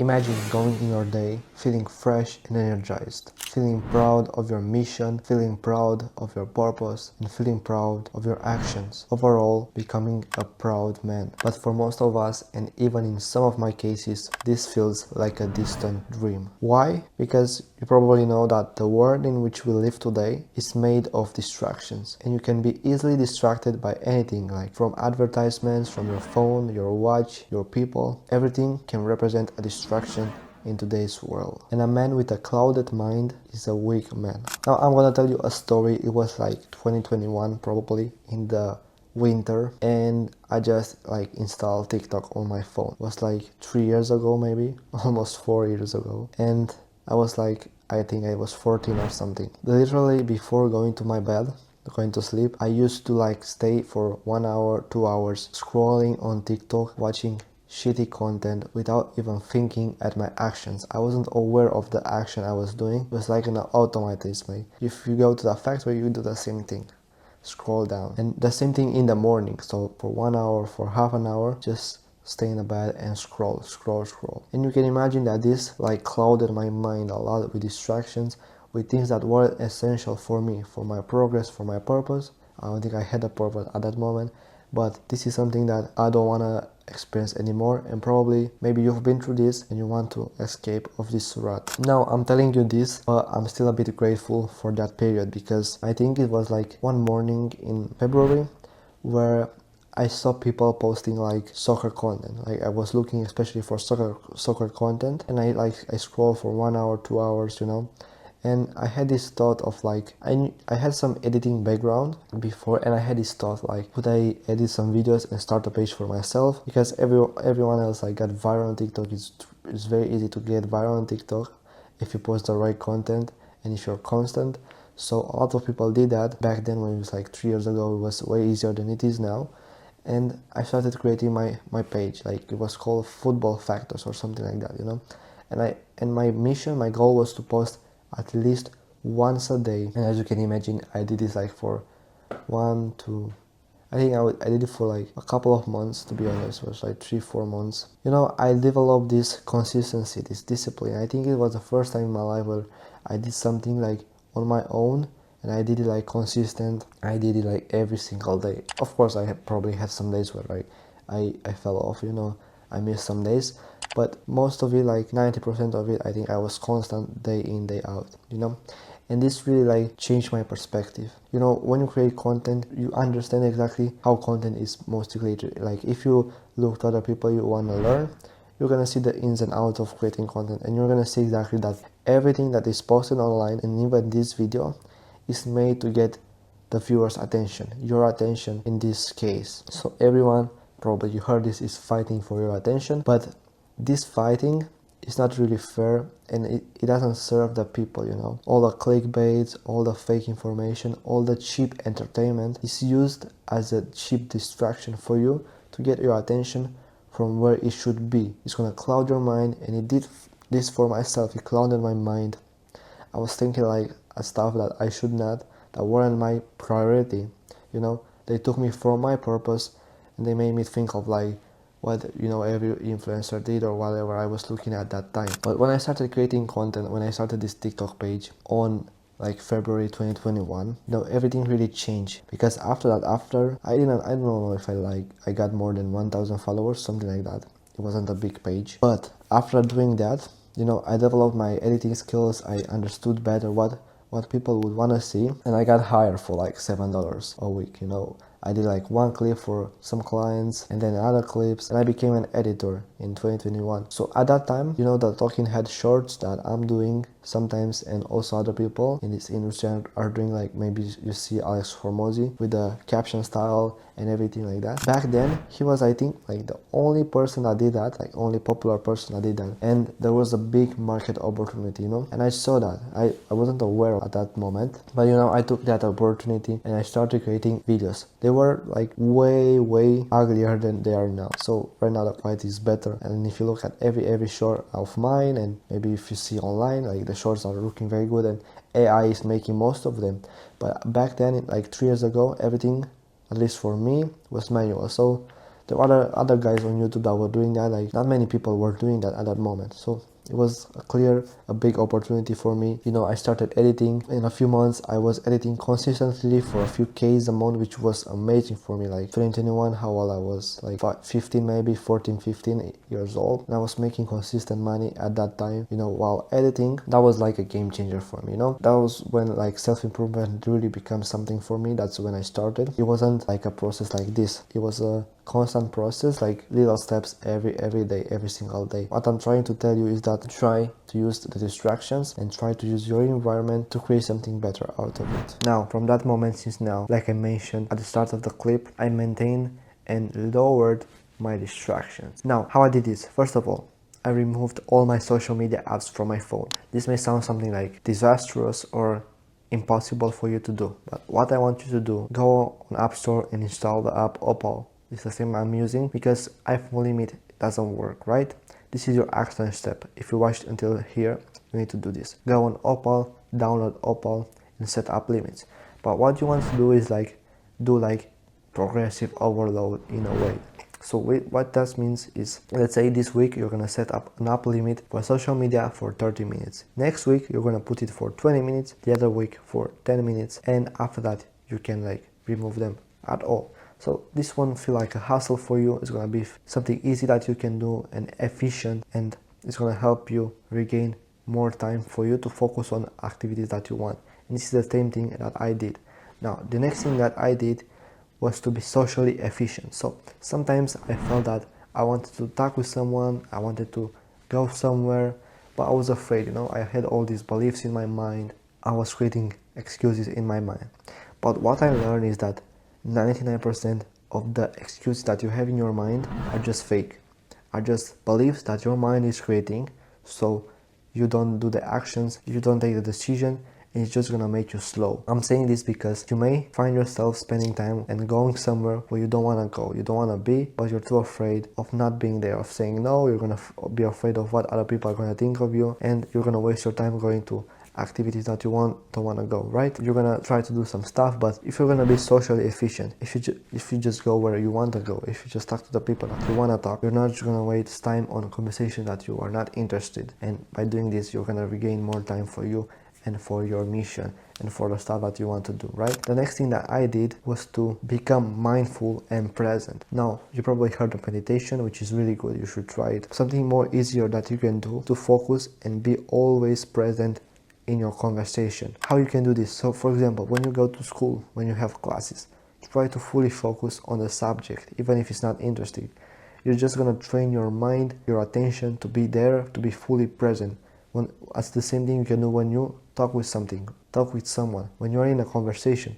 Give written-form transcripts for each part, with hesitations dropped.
Imagine going in your day feeling fresh and energized, feeling proud of your mission, feeling proud of your purpose, and feeling proud of your actions. Overall, becoming a proud man. But for most of us, and even in some of my cases, this feels like a distant dream. Why? Because you probably know that the world in which we live today is made of distractions, and you can be easily distracted by anything, like from advertisements, from your phone, your watch, your people. Everything can represent a distraction in today's world. And a man with a clouded mind is a weak man. Now I'm gonna tell you a story. It was like 2021 probably, in the winter, and I just like installed TikTok on my phone. It was like 3 years ago, maybe almost 4 years ago, and I was like, I think I was 14 or something. Literally before going to my bed, going to sleep, I used to like stay for 1 hour, 2 hours scrolling on TikTok, watching shitty content without even thinking at my actions. I wasn't aware of the action I was doing. It was like an automatism. If you go to the factory, you do the same thing. Scroll down. And the same thing in the morning. So for 1 hour, for half an hour, just stay in the bed and scroll. And you can imagine that this like clouded my mind a lot with distractions, with things that were essential for me, for my progress, for my purpose. I don't think I had a purpose at that moment, but this is something that I don't want to experience anymore, and probably maybe you've been through this and you want to escape of this rut. Now I'm telling you this, but I'm still a bit grateful for that period, because I think it was like one morning in February where I saw people posting like soccer content. Like I was looking especially for soccer content, and I scroll for 1 hour, 2 hours, and I had this thought of like, I had some editing background before, and I had this thought like, could I edit some videos and start a page for myself? Because everyone else like got viral on TikTok. It's very easy to get viral on TikTok if you post the right content and if you're constant. So a lot of people did that back then. When it was like 3 years ago, it was way easier than it is now. And I started creating my page. Like it was called Football Factors or something like that, and my mission, my goal was to post at least once a day. And as you can imagine, I did this like for I did it for like a couple of months, to be honest. It was like 3-4 months. I developed this consistency, this discipline. I think it was the first time in my life where I did something like on my own, and I did it like consistent. I did it like every single day. Of course, I probably had some days where I fell off, I missed some days, but most of it, like 90% of it, I think I was constant day in, day out, and this really like changed my perspective. When you create content, you understand exactly how content is mostly created. Like if you look to other people you want to learn, you're gonna see the ins and outs of creating content, and you're gonna see exactly that everything that is posted online, and even this video, is made to get the viewer's attention, your attention in this case. So everyone, probably you heard this, is fighting for your attention, but this fighting is not really fair, and it doesn't serve the people. All the clickbaits, all the fake information, all the cheap entertainment is used as a cheap distraction for you to get your attention from where it should be. It's gonna cloud your mind, and it did this for myself. It clouded my mind. I was thinking like stuff that I should not, that weren't my priority. They took me from my purpose, and they made me think of like what every influencer did or whatever I was looking at that time. But when I started creating content, when I started this TikTok page on like February 2021, everything really changed, because after that, I don't know if I got more than 1,000 followers, something like that. It wasn't a big page, but after doing that, I developed my editing skills. I understood better what people would want to see, and I got hired for like $7 a week. I did like one clip for some clients, and then other clips, and I became an editor in 2021. So at that time, the talking head shorts that I'm doing sometimes, and also other people in this industry are doing, like maybe you see Alex Hormozy with the caption style and everything like that. Back then, he was, I think, like the only person that did that, like only popular person that did that, and there was a big market opportunity, and I saw that. I wasn't aware at that moment, but I took that opportunity and I started creating videos. They were like way uglier than they are now. So right now the quality is better, and if you look at every short of mine, and maybe if you see online, like the shorts are looking very good, and AI is making most of them. But back then, like 3 years ago, everything, at least for me, was manual. So There were other guys on YouTube that were doing that. Like, not many people were doing that at that moment. So it was a big opportunity for me. You know, I started editing. In a few months, I was editing consistently for a few Ks a month, which was amazing for me. Like 2021, how old I was, like 15, maybe 14, 15 years old. And I was making consistent money at that time, you know, while editing. That was like a game changer for me, you know. That was when like self-improvement really becomes something for me. That's when I started. It wasn't like a process like this. It was a constant process, like little steps every day, every single day. What I'm trying to tell you is that try to use the distractions and try to use your environment to create something better out of it. Now, from that moment since now, like I mentioned at the start of the clip, I maintained and lowered my distractions. Now, how I did this? First of all, I removed all my social media apps from my phone. This may sound something like disastrous or impossible for you to do, but what I want you to do, go on App Store and install the app Opal. It's the same I'm using because iPhone limit doesn't work, right? This is your action step. If you watched until here, you need to do this. Go on Opal, download Opal, and set up limits. But what you want to do is do progressive overload in a way. So what that means is, let's say this week you're gonna set up an app limit for social media for 30 minutes. Next week you're gonna put it for 20 minutes, the other week for 10 minutes, and after that you can like remove them at all. So this won't feel like a hassle for you. It's gonna be something easy that you can do and efficient, and it's gonna help you regain more time for you to focus on activities that you want. And this is the same thing that I did. Now, the next thing that I did was to be socially efficient. So sometimes I felt that I wanted to talk with someone, I wanted to go somewhere, but I was afraid, you know, I had all these beliefs in my mind. I was creating excuses in my mind. But what I learned is that 99% of the excuses that you have in your mind are just fake, are just beliefs that your mind is creating. So you don't do the actions, you don't take the decision, and it's just gonna make you slow. I'm saying this because you may find yourself spending time and going somewhere where you don't wanna go, you don't wanna be, but you're too afraid of not being there, of saying no. You're gonna be afraid of what other people are gonna think of you, and you're gonna waste your time going to activities that you don't want to go, right? You're gonna try to do some stuff, but if you're gonna be socially efficient, if you just go where you want to go, if you just talk to the people that you want to talk, you're not just gonna waste time on a conversation that you are not interested. And by doing this, you're gonna regain more time for you and for your mission and for the stuff that you want to do, right? The next thing that I did was to become mindful and present. Now, you probably heard of meditation, which is really good. You should try it. Something more easier that you can do to focus and be always present in your conversation. How you can do this? So for example, when you go to school, when you have classes, try to fully focus on the subject, even if it's not interesting. You're just gonna train your mind, your attention to be there, to be fully present. That's the same thing you can do when you talk with someone, when you're in a conversation.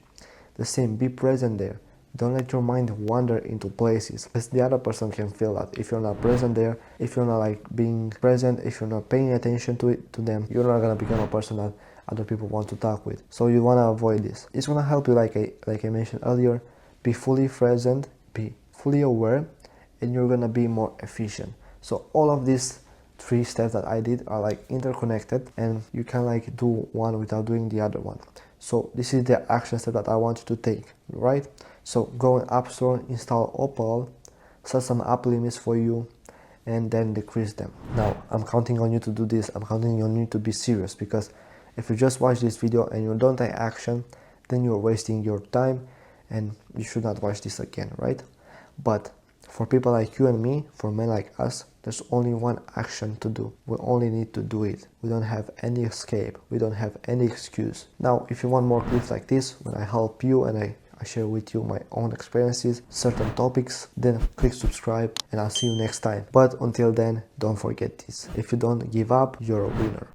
The same, be present there. Don't let your mind wander into places, because the other person can feel that. If you're not present there, if you're not like being present, if you're not paying attention to them, you're not gonna become a person that other people want to talk with. So you wanna avoid this. It's gonna help you, like I mentioned earlier, be fully present, be fully aware, and you're gonna be more efficient. So all of these 3 steps that I did are like interconnected, and you can like do one without doing the other one. So this is the action step that I want you to take, right? So go on App Store, install Opal, set some app limits for you, and then decrease them. Now, I'm counting on you to do this. I'm counting on you to be serious, because if you just watch this video and you don't take action, then you're wasting your time and you should not watch this again, right? But for people like you and me, for men like us, there's only one action to do. We only need to do it. We don't have any escape. We don't have any excuse. Now, if you want more clips like this, when I help you and I share with you my own experiences, certain topics, then click subscribe and I'll see you next time. But until then, don't forget this. If you don't give up, you're a winner.